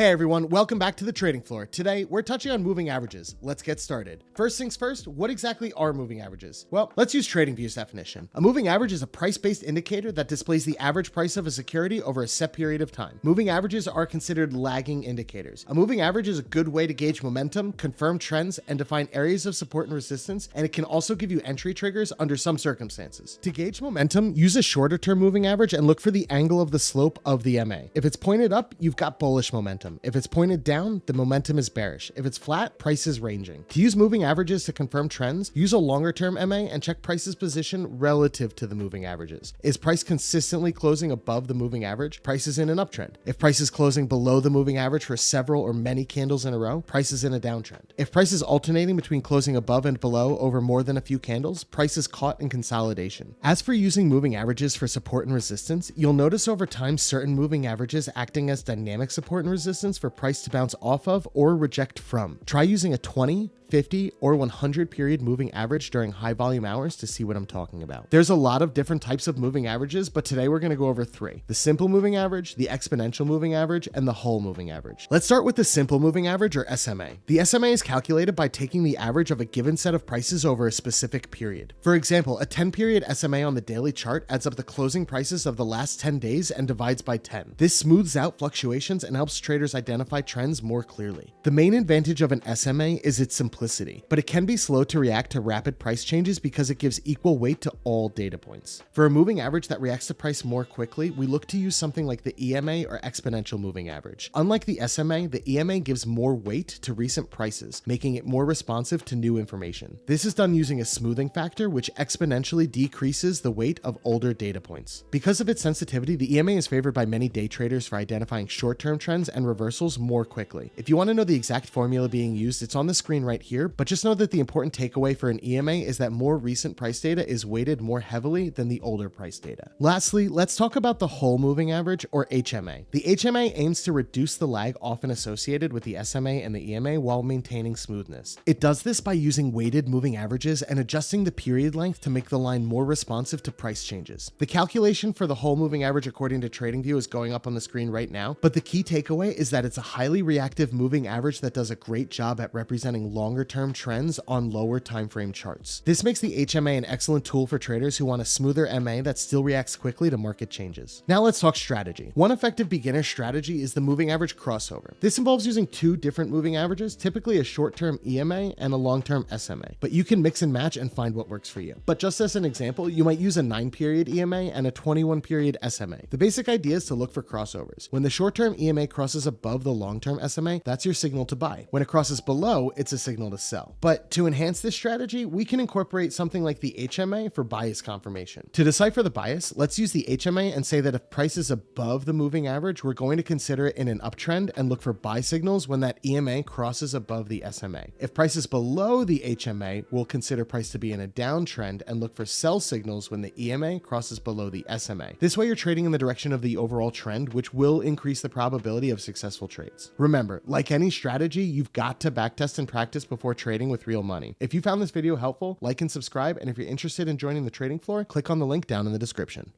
Hey everyone, welcome back to the trading floor. Today, we're touching on moving averages. Let's get started. First things first, what exactly are moving averages? Well, let's use TradingView's definition. A moving average is a price-based indicator that displays the average price of a security over a set period of time. Moving averages are considered lagging indicators. A moving average is a good way to gauge momentum, confirm trends, and define areas of support and resistance, and it can also give you entry triggers under some circumstances. To gauge momentum, use a shorter-term moving average and look for the angle of the slope of the MA. If it's pointed up, you've got bullish momentum. If it's pointed down, the momentum is bearish. If it's flat, price is ranging. To use moving averages to confirm trends, use a longer term MA and check price's position relative to the moving averages. Is price consistently closing above the moving average? Price is in an uptrend. If price is closing below the moving average for several or many candles in a row, price is in a downtrend. If price is alternating between closing above and below over more than a few candles, price is caught in consolidation. As for using moving averages for support and resistance, you'll notice over time certain moving averages acting as dynamic support and resistance for price to bounce off of or reject from. Try using a 20, 50, or 100 period moving average during high volume hours to see what I'm talking about. There's a lot of different types of moving averages, but today we're going to go over three: the simple moving average, the exponential moving average, and the whole moving average. Let's start with the simple moving average, or SMA. The SMA is calculated by taking the average of a given set of prices over a specific period. For example, a 10 period SMA on the daily chart adds up the closing prices of the last 10 days and divides by 10. This smooths out fluctuations and helps traders identify trends more clearly. The main advantage of an SMA is its simplicity, but it can be slow to react to rapid price changes because it gives equal weight to all data points. For a moving average that reacts to price more quickly, we look to use something like the EMA or exponential moving average. Unlike the SMA, the EMA gives more weight to recent prices, making it more responsive to new information. This is done using a smoothing factor, which exponentially decreases the weight of older data points. Because of its sensitivity, the EMA is favored by many day traders for identifying short-term trends and reversals more quickly. If you want to know the exact formula being used, it's on the screen right here, but just know that the important takeaway for an EMA is that more recent price data is weighted more heavily than the older price data. Lastly, let's talk about the whole moving average, or HMA. The HMA aims to reduce the lag often associated with the SMA and the EMA while maintaining smoothness. It does this by using weighted moving averages and adjusting the period length to make the line more responsive to price changes. The calculation for the whole moving average according to TradingView is going up on the screen right now, but the key takeaway is that it's a highly reactive moving average that does a great job at representing longer-term trends on lower timeframe charts. This makes the HMA an excellent tool for traders who want a smoother MA that still reacts quickly to market changes. Now let's talk strategy. One effective beginner strategy is the moving average crossover. This involves using two different moving averages, typically a short-term EMA and a long-term SMA, but you can mix and match and find what works for you. But just as an example, you might use a 9-period EMA and a 21-period SMA. The basic idea is to look for crossovers. When the short-term EMA crosses above the long-term SMA, that's your signal to buy. When it crosses below, it's a signal to sell. But to enhance this strategy, we can incorporate something like the HMA for bias confirmation. To decipher the bias, let's use the HMA and say that if price is above the moving average, we're going to consider it in an uptrend and look for buy signals when that EMA crosses above the SMA. If price is below the HMA, we'll consider price to be in a downtrend and look for sell signals when the EMA crosses below the SMA. This way you're trading in the direction of the overall trend, which will increase the probability of successful trades. Remember, like any strategy, you've got to backtest and practice before trading with real money. If you found this video helpful, like and subscribe, and if you're interested in joining the trading floor, click on the link down in the description.